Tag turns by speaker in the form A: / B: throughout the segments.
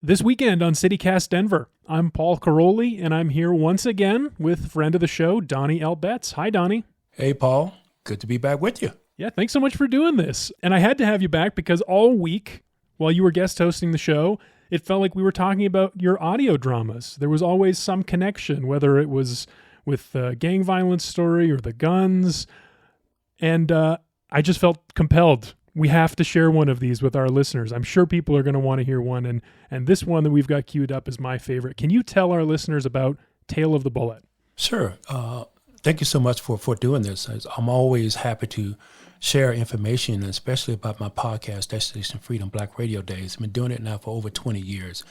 A: This weekend on CityCast Denver, I'm Paul Caroli, and I'm here once again with friend of the show, Donnie L. Betts. Hi, Donnie.
B: Hey, Paul. Good to be back with you.
A: Yeah, thanks so much for doing this. And I had to have you back because all week, while you were guest hosting the show, it felt like we were talking about your audio dramas. There was always some connection, whether it was with the gang violence story or the guns. And I just felt compelled. We have to share one of these with our listeners. I'm sure people are going to want to hear one. And this one that we've got queued up is my favorite. Can you tell our listeners about Tale of the Bullet?
B: Sure. Thank you so much for doing this. I'm always happy to share information, especially about my podcast, Destination Freedom Black Radio Days. I've been doing it now for over 20 years.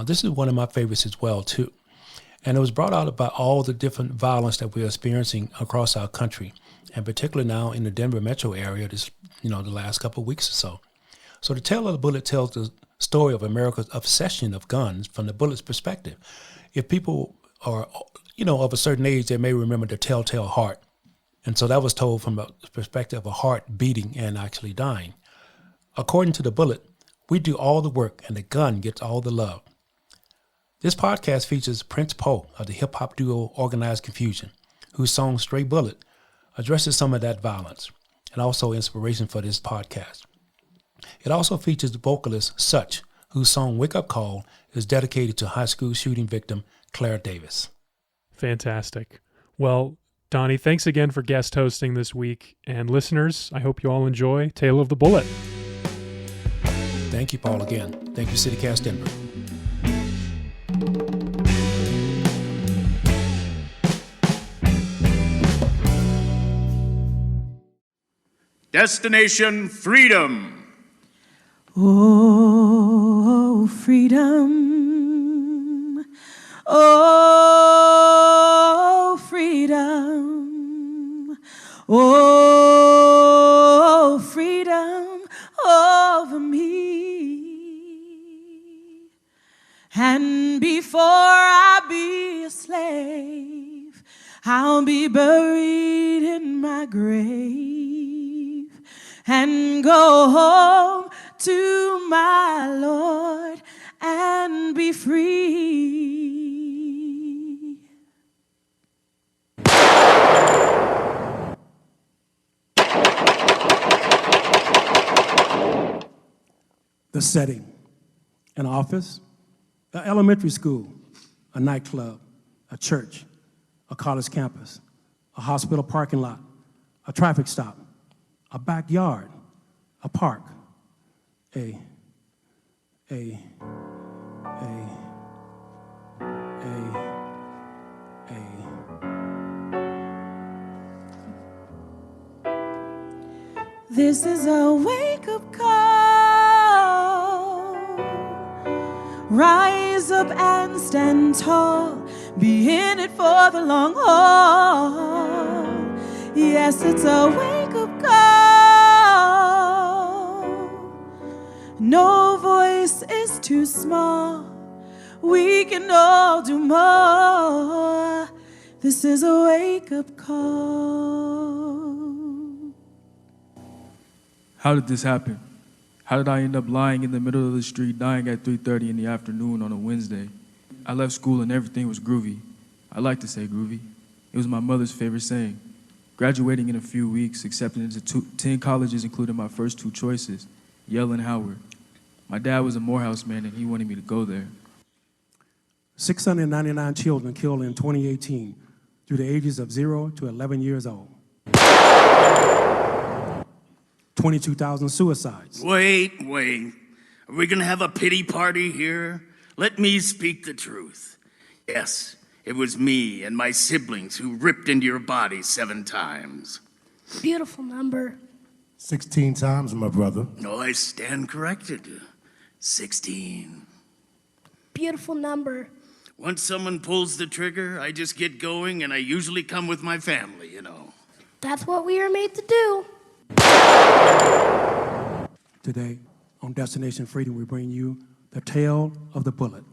B: This is one of my favorites as well, too. And it was brought out about all the different violence that we're experiencing across our country, and particularly now in the Denver metro area, the last couple of weeks or so. So the Tale of the Bullet tells the story of America's obsession of guns from the bullet's perspective. If people are, of a certain age, they may remember the Telltale Heart. And so that was told from the perspective of a heart beating and actually dying. According to the bullet, we do all the work and the gun gets all the love. This podcast features Prince Poe of the hip-hop duo Organized Confusion, whose song Stray Bullet addresses some of that violence and also inspiration for this podcast. It also features the vocalist Such, whose song Wake Up Call is dedicated to high school shooting victim Claire Davis.
A: Fantastic. Well, Donnie, thanks again for guest hosting this week. And listeners, I hope you all enjoy Tale of the Bullet.
B: Thank you, Paul, again. Thank you, CityCast Denver.
C: Destination Freedom.
D: Oh, freedom. Oh, freedom. Oh, freedom over me. And before I be a slave, I'll be buried in my grave and go home to my Lord and be free.
E: The setting: an office, an elementary school, a nightclub, a church, a college campus, a hospital parking lot, a traffic stop, a backyard, a park,
D: This is a wake-up call. Rise up and stand tall. Be in it for the long haul. Yes, it's a wake-up call. No voice is too small. We can all do more. This is a wake-up call.
F: How did this happen? How did I end up lying in the middle of the street, dying at 3:30 in the afternoon on a Wednesday? I left school and everything was groovy. I like to say groovy. It was my mother's favorite saying. Graduating in a few weeks, accepted into 10 colleges, including my first two choices, Yale and Howard. My dad was a Morehouse man and he wanted me to go there.
E: 699 children killed in 2018 through the ages of 0 to 11 years old. 22,000 suicides.
C: Wait. Are we going to have a pity party here? Let me speak the truth. Yes, it was me and my siblings who ripped into your body 7 times.
G: Beautiful number.
H: 16 times, my brother.
C: No, I stand corrected. 16.
G: Beautiful number.
C: Once someone pulls the trigger, I just get going, and I usually come with my family,
G: That's what we are made to do.
E: Today, on Destination Freedom, we bring you the Tale of the Bullet.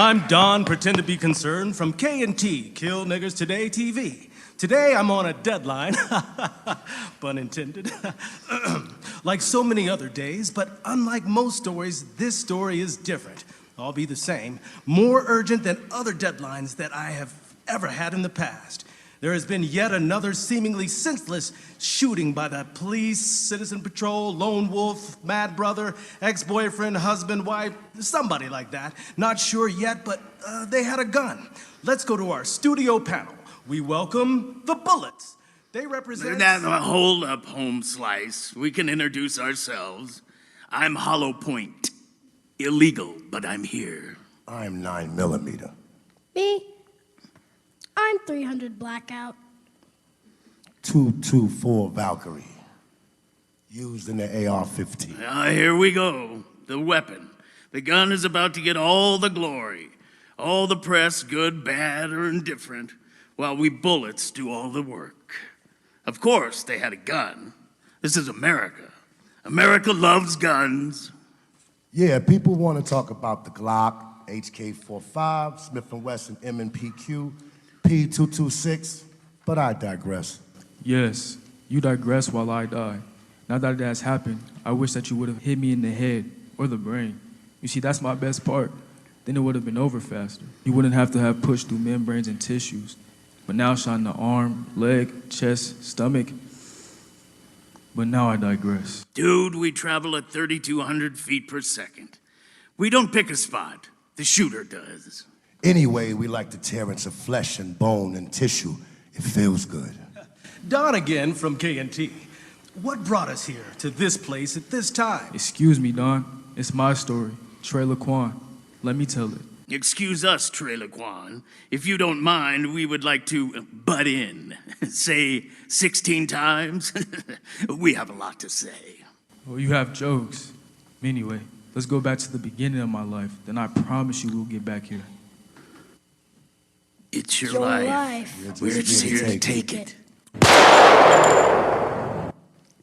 I: I'm Don, pretend to be concerned, from K&T, Kill Niggers Today TV. Today I'm on a deadline, pun intended, like so many other days, but unlike most stories, this story is different. All be the same, more urgent than other deadlines that I have ever had in the past. There has been yet another seemingly senseless shooting by the police, citizen patrol, lone wolf, mad brother, ex-boyfriend, husband, wife, somebody like that. Not sure yet, but they had a gun. Let's go to our studio panel. We welcome the Bullets. They represent...
C: Now, hold up, Home Slice. We can introduce ourselves. I'm Hollow Point. Illegal, but I'm here.
H: I'm 9mm.
G: Me? I'm 300 Blackout.
H: 224 Valkyrie. Used in the AR-15.
C: Here we go. The weapon. The gun is about to get all the glory. All the press, good, bad, or indifferent, while we Bullets do all the work. Of course, they had a gun. This is America. America loves guns.
H: Yeah, people want to talk about the Glock, HK-45, Smith & Wesson M&PQ, P226, but I digress.
F: Yes, you digress while I die. Now that it has happened, I wish that you would have hit me in the head or the brain. You see, that's my best part. Then it would have been over faster. You wouldn't have to have pushed through membranes and tissues. But now shot in the arm, leg, chest, stomach. But now I digress.
C: Dude, we travel at 3,200 feet per second. We don't pick a spot. The shooter does.
H: Anyway, we like to tear into flesh and bone and tissue. It feels good.
I: Don again from K&T. What brought us here to this place at this time?
F: Excuse me, Don. It's my story. Trey Laquan. Let me tell it.
C: Excuse us, Trey Laquan. If you don't mind, we would like to butt in. Say 16 times. We have a lot to say.
F: Well, you have jokes. Anyway, let's go back to the beginning of my life. Then I promise you we'll get back here.
C: It's your
G: Your
C: life.
G: life.
C: We're just here to take it.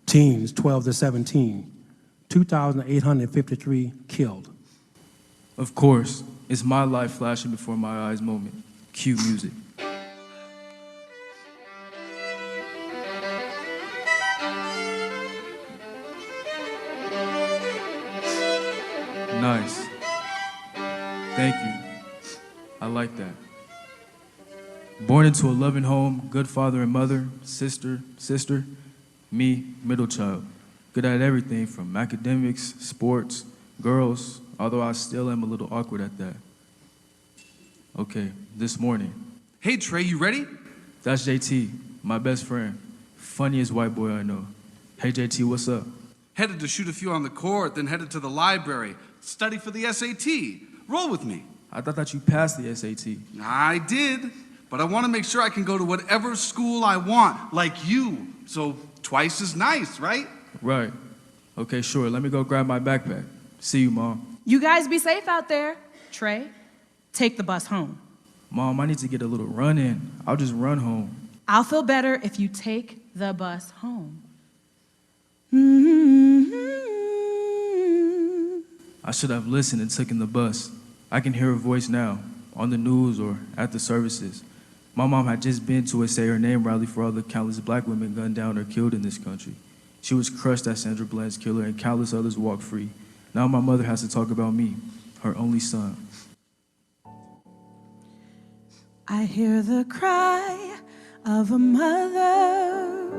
E: Teens 12 to 17, 2,853 killed.
F: Of course, it's my life flashing before my eyes moment. Cue music. Nice. Thank you. I like that. Born into a loving home, good father and mother, sister, me, middle child. Good at everything from academics, sports, girls, although I still am a little awkward at that. Okay, this morning.
J: Hey Trey, you ready?
F: That's JT, my best friend. Funniest white boy I know. Hey JT, what's up?
J: Headed to shoot a few on the court, then headed to the library. Study for the SAT. Roll with me.
F: I thought that you passed the SAT.
J: I did, but I want to make sure I can go to whatever school I want, like you. So twice is nice, right?
F: Right. Okay, sure. Let me go grab my backpack. See you, Mom.
D: You guys be safe out there. Trey, take the bus home.
F: Mom, I need to get a little run in. I'll just run home.
D: I'll feel better if you take the bus home.
F: I should have listened and taken the bus. I can hear her voice now, on the news or at the services. My mom had just been to a Say Her Name rally for all the countless black women gunned down or killed in this country. She was crushed at Sandra Bland's killer and countless others walked free. Now my mother has to talk about me, her only son.
D: I hear the cry of a mother,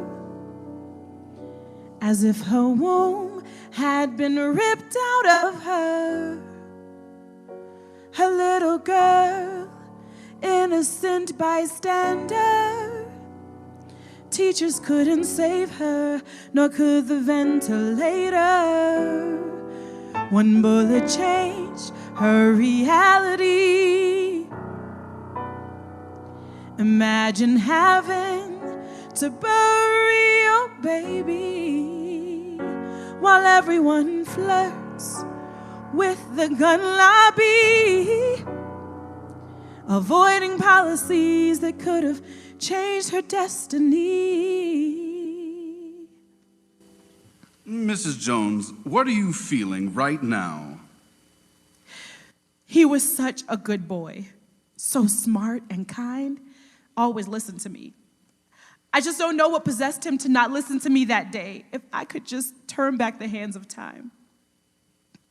D: as if her womb had been ripped out of her. Her little girl, innocent bystander. Teachers couldn't save her, nor could the ventilator. One bullet changed her reality. Imagine having to bury your baby while everyone flirts with the gun lobby, avoiding policies that could have changed her destiny.
J: Mrs. Jones, what are you feeling right now?
D: He was such a good boy, so smart and kind, always listened to me. I just don't know what possessed him to not listen to me that day. If I could just turn back the hands of time.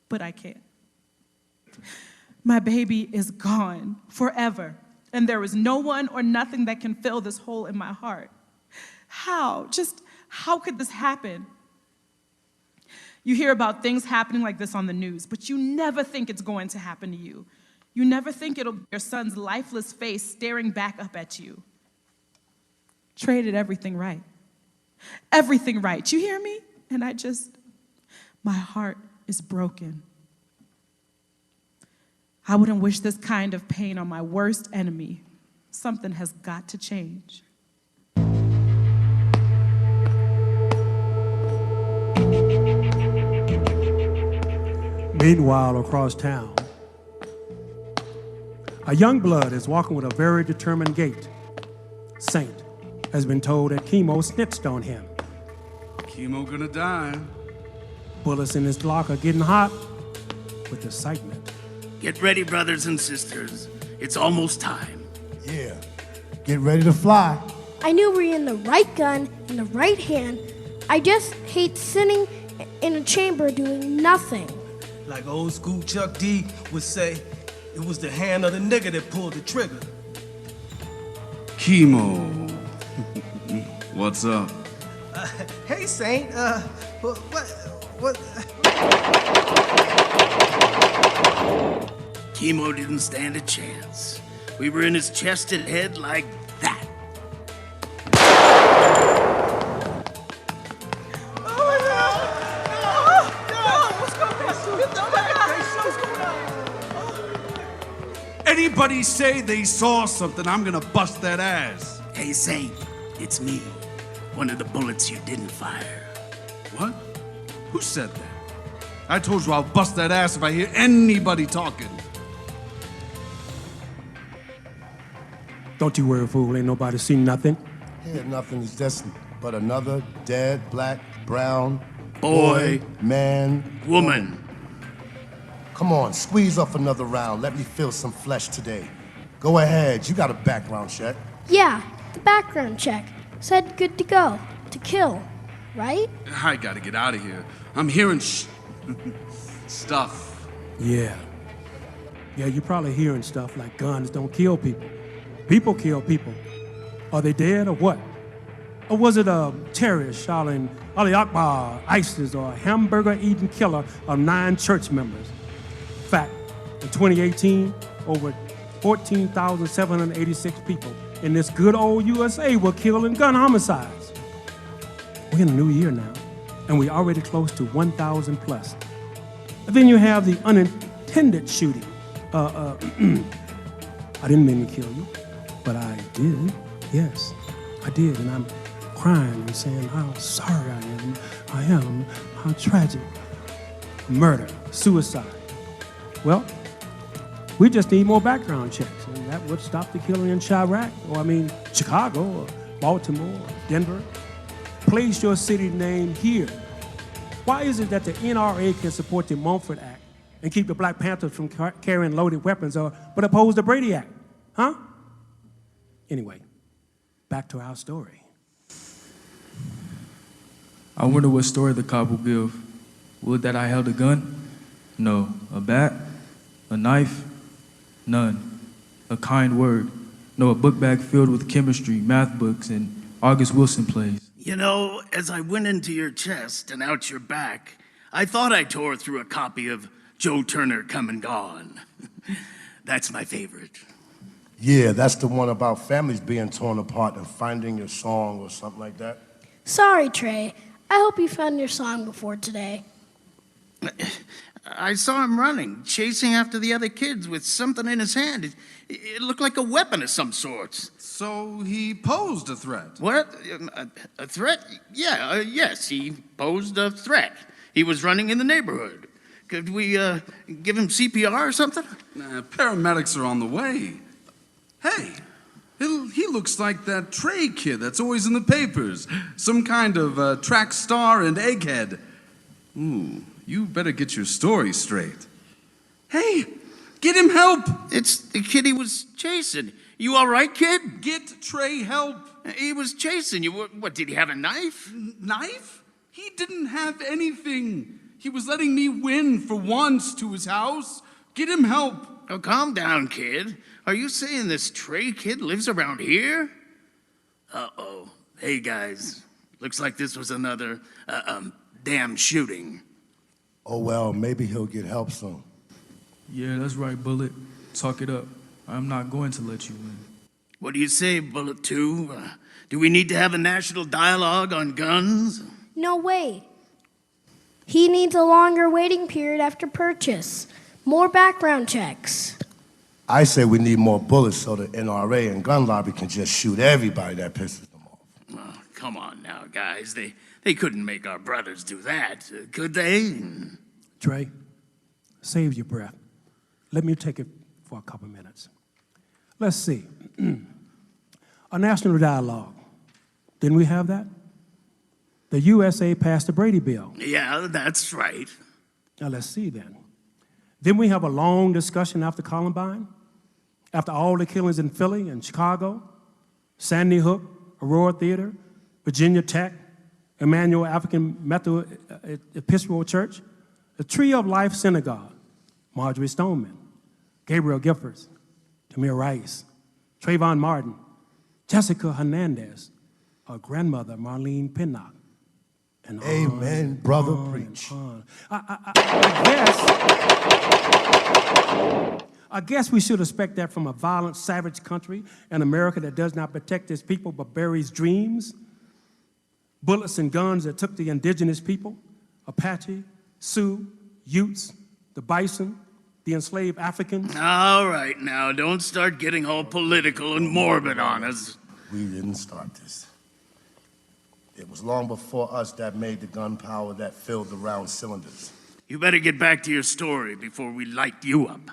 D: But I can't. My baby is gone forever, and there is no one or nothing that can fill this hole in my heart. How could this happen? You hear about things happening like this on the news, but you never think it's going to happen to you. You never think it'll be your son's lifeless face staring back up at you. Trey did everything right. Everything right. You hear me? And my heart is broken. I wouldn't wish this kind of pain on my worst enemy. Something has got to change.
E: Meanwhile, across town, a young blood is walking with a very determined gait. Saint has been told that Chemo snitched on him.
J: Chemo gonna die.
E: Bullets in his Glock are getting hot with excitement.
C: Get ready, brothers and sisters. It's almost time.
H: Yeah, get ready to fly.
G: I knew we were in the right gun, in the right hand. I just hate sitting in a chamber doing nothing.
I: Like old school Chuck D would say, it was the hand of the nigga that pulled the trigger.
J: Chemo. What's up?
I: Hey, Saint, what?
C: Chemo didn't stand a chance. We were in his chest and head like that.
J: Anybody say they saw something, I'm gonna bust that ass.
C: Hey, Saint, it's me. One of the bullets you didn't fire.
J: What? Who said that? I told you I'll bust that ass if I hear anybody talking.
E: Don't you worry, fool. Ain't nobody seen nothing.
H: Here, nothing is just but another dead, black, brown,
C: Boy,
H: man,
C: woman.
H: Come on, squeeze off another round. Let me feel some flesh today. Go ahead, you got a background check.
G: Yeah, the background check said good to go, to kill, right?
J: I gotta get out of here. I'm hearing stuff.
E: Yeah, you're probably hearing stuff like guns don't kill people. People kill people. Are they dead or what? Or was it a terrorist shouting Ali Akbar, ISIS, or a hamburger-eating killer of 9 church members? In fact, in 2018, over 14,786 people in this good old USA were killed in gun homicides. We're in a new year now, and we're already close to 1,000 plus. And then you have the unintended shooting. I didn't mean to kill you, but I did. Yes, I did, and I'm crying and saying how sorry I am, how tragic. Murder, suicide. Well, we just need more background checks, and that would stop the killing in Chirac, Chicago, or Baltimore, or Denver. Place your city name here. Why is it that the NRA can support the Mumford Act and keep the Black Panthers from carrying loaded weapons, but oppose the Brady Act? Huh? Anyway, back to our story.
F: I wonder what story the cop will give. Will it that I held a gun? No. A bat? A knife? None. A kind word? No, a book bag filled with chemistry, math books, and August Wilson plays.
C: You know, as I went into your chest and out your back, I thought I tore through a copy of Joe Turner Come and Gone. That's my favorite.
H: Yeah, that's the one about families being torn apart and finding your song or something like that.
G: Sorry, Trey. I hope you found your song before today.
C: I saw him running, chasing after the other kids with something in his hand. It looked like a weapon of some sort.
J: So he posed a threat.
C: What? A threat? Yeah, yes, he posed a threat. He was running in the neighborhood. Could we give him CPR or something?
J: Paramedics are on the way. Hey, he looks like that Trey kid that's always in the papers. Some kind of track star and egghead. Ooh, you better get your story straight. Hey, Get him help.
C: It's the kid he was chasing. You all right, kid?
J: Get Trey help.
C: He was chasing you. What, did he have a knife?
J: Knife? He didn't have anything. He was letting me win for once to his house. Get him help.
C: Oh, calm down, kid. Are you saying this Trey kid lives around here? Uh-oh. Hey, guys. Looks like this was another, damn shooting.
H: Oh, well, maybe he'll get help soon.
F: Yeah, that's right, Bullet. Talk it up. I'm not going to let you win.
C: What do you say, Bullet 2? Do we need to have a national dialogue on guns?
G: No way. He needs a longer waiting period after purchase. More background checks.
H: I say we need more bullets so the NRA and gun lobby can just shoot everybody that pisses them off.
C: Oh, come on now, guys. They couldn't make our brothers do that, could they?
E: Trey, save your breath. Let me take it for a couple minutes. Let's see. A national dialogue. Didn't we have that? The USA passed the Brady Bill.
C: Yeah, that's right.
E: Now let's see then. Then we have a long discussion after Columbine, after all the killings in Philly and Chicago, Sandy Hook, Aurora Theater, Virginia Tech, Emmanuel African Methodist Episcopal Church, the Tree of Life Synagogue, Marjorie Stoneman, Gabriel Giffords, Tamir Rice, Trayvon Martin, Jessica Hernandez, her grandmother, Marlene Pinnock. And
H: Amen, brother, preach.
E: I guess we should expect that from a violent, savage country, an America that does not protect its people but buries dreams. Bullets and guns that took the indigenous people, Apache, Sioux, Utes, the Bison, the enslaved Africans.
C: All right, now, don't start getting all political and morbid on us.
H: We didn't start this. It was long before us that made the gunpowder that filled the round cylinders.
C: You better get back to your story before we light you up.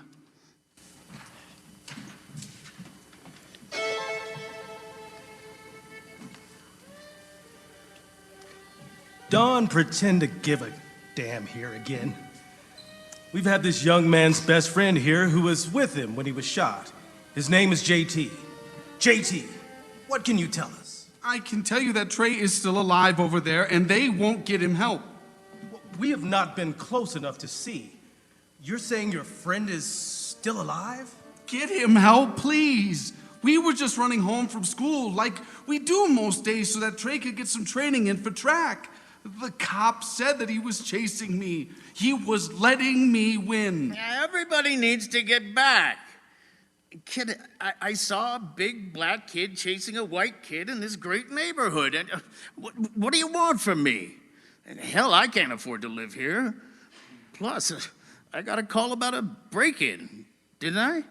I: Don't pretend to give a damn here again. We've had this young man's best friend here who was with him when he was shot. His name is JT. JT, what can you tell us?
J: I can tell you that Trey is still alive over there, and they won't get him help.
I: We have not been close enough to see. You're saying your friend is still alive?
J: Get him help, please. We were just running home from school like we do most days so that Trey could get some training in for track. The cop said that he was chasing me. He was letting me win.
C: Everybody needs to get back. Kid, I saw a big black kid chasing a white kid in this great neighborhood. And what do you want from me? And hell, I can't afford to live here. Plus, I got a call about a break-in, didn't I?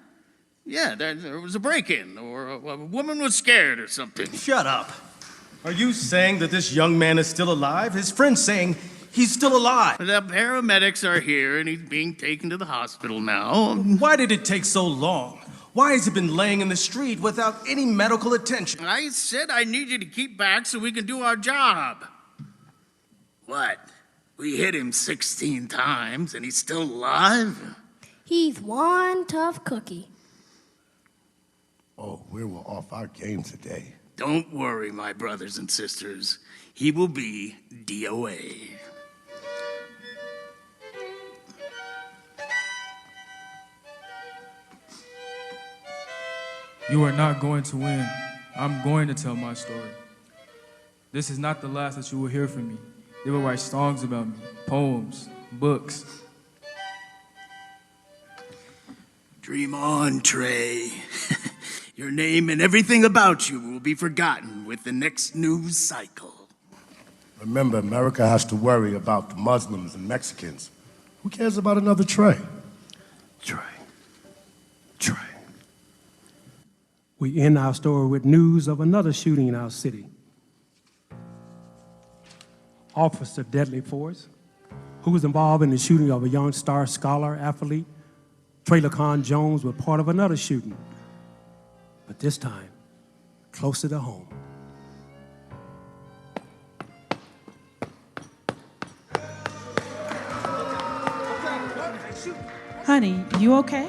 C: Yeah, there was a break-in, or a woman was scared or something.
I: Shut up. Are you saying that this young man is still alive? His friend's saying he's still alive.
C: The paramedics are here, and he's being taken to the hospital now.
I: Why did it take so long? Why has he been laying in the street without any medical attention?
C: I said I need you to keep back so we can do our job. What? We hit him 16 times, and he's still alive?
G: He's one tough cookie.
H: Oh, we were off our game today.
C: Don't worry, my brothers and sisters. He will be DOA.
F: You are not going to win. I'm going to tell my story. This is not the last that you will hear from me. They will write songs about me, poems, books.
C: Dream on, Trey. Your name and everything about you will be forgotten with the next news cycle.
H: Remember, America has to worry about the Muslims and Mexicans. Who cares about another Trey?
E: Trey. We end our story with news of another shooting in our city. Officer Deadly Force, who was involved in the shooting of a young star scholar athlete, Trey LaCon Jones, was part of another shooting, but this time closer to home.
D: Honey, you okay?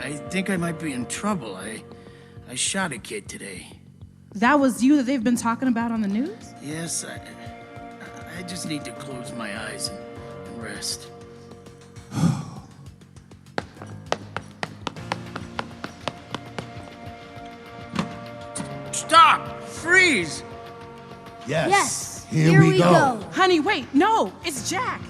C: I think I might be in trouble. I shot a kid today.
D: That was you that they've been talking about on the news?
C: Yes, I just need to close my eyes and rest. Stop! Freeze!
H: Yes. Here we go.
D: Honey, wait, no, it's Jack.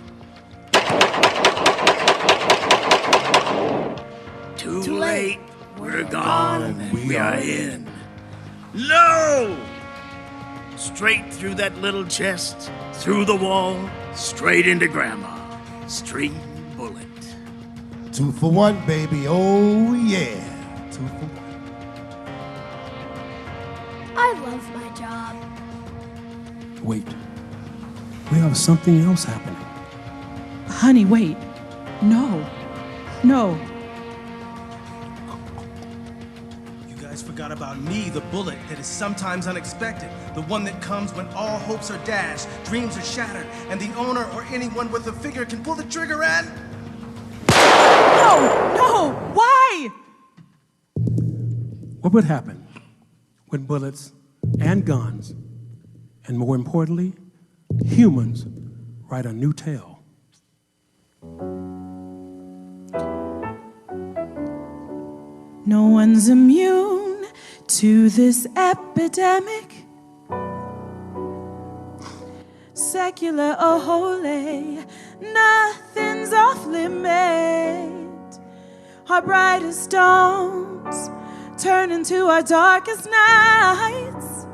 C: Too late. We're gone. We are in. No! Straight through that little chest, through the wall, straight into Grandma. Straight bullet.
H: 2 for 1, baby. Oh, yeah. 2 for 1.
G: I love my job.
E: Wait, we have something else happening.
D: Honey, wait. No.
I: You guys forgot about me, the bullet that is sometimes unexpected, the one that comes when all hopes are dashed, dreams are shattered, and the owner or anyone with a figure can pull the trigger and...
D: No! Why?
E: What would happen when bullets and guns, and more importantly, humans, write a new tale?
D: No one's immune to this epidemic. Secular or holy, nothing's off limit. Our brightest dawns turn into our darkest nights,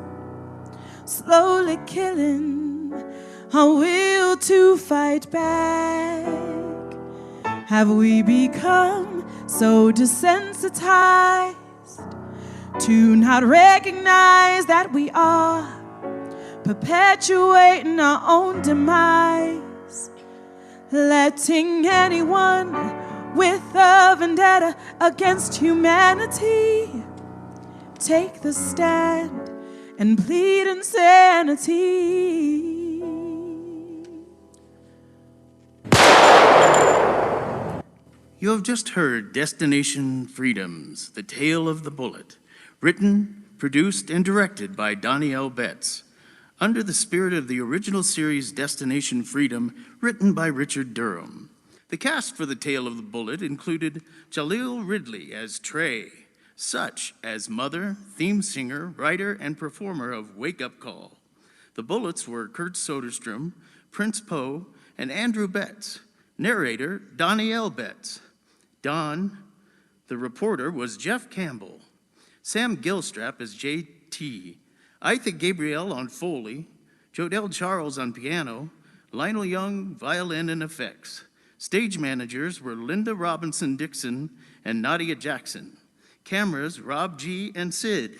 D: slowly killing our will to fight back. Have we become so desensitized to not recognize that we are perpetuating our own demise, letting anyone with a vendetta against humanity take the stand and plead insanity?
C: You have just heard Destination Freedoms, The Tale of the Bullet, written, produced, and directed by Donnie L. Betts, under the spirit of the original series Destination Freedom, written by Richard Durham. The cast for The Tale of the Bullet included Jaleel Ridley as Trey, Such as Mother, theme singer, writer, and performer of Wake Up Call. The Bullets were Kurt Soderstrom, Prince Poe, and Andrew Betts. Narrator, Donnie L. Betts. Don, the reporter, was Jeff Campbell. Sam Gilstrap as J.T. Aitha Gabriel on Foley. Jodelle Charles on piano. Lionel Young, violin and effects. Stage managers were Linda Robinson Dixon and Nadia Jackson. Cameras, Rob G. and Sid.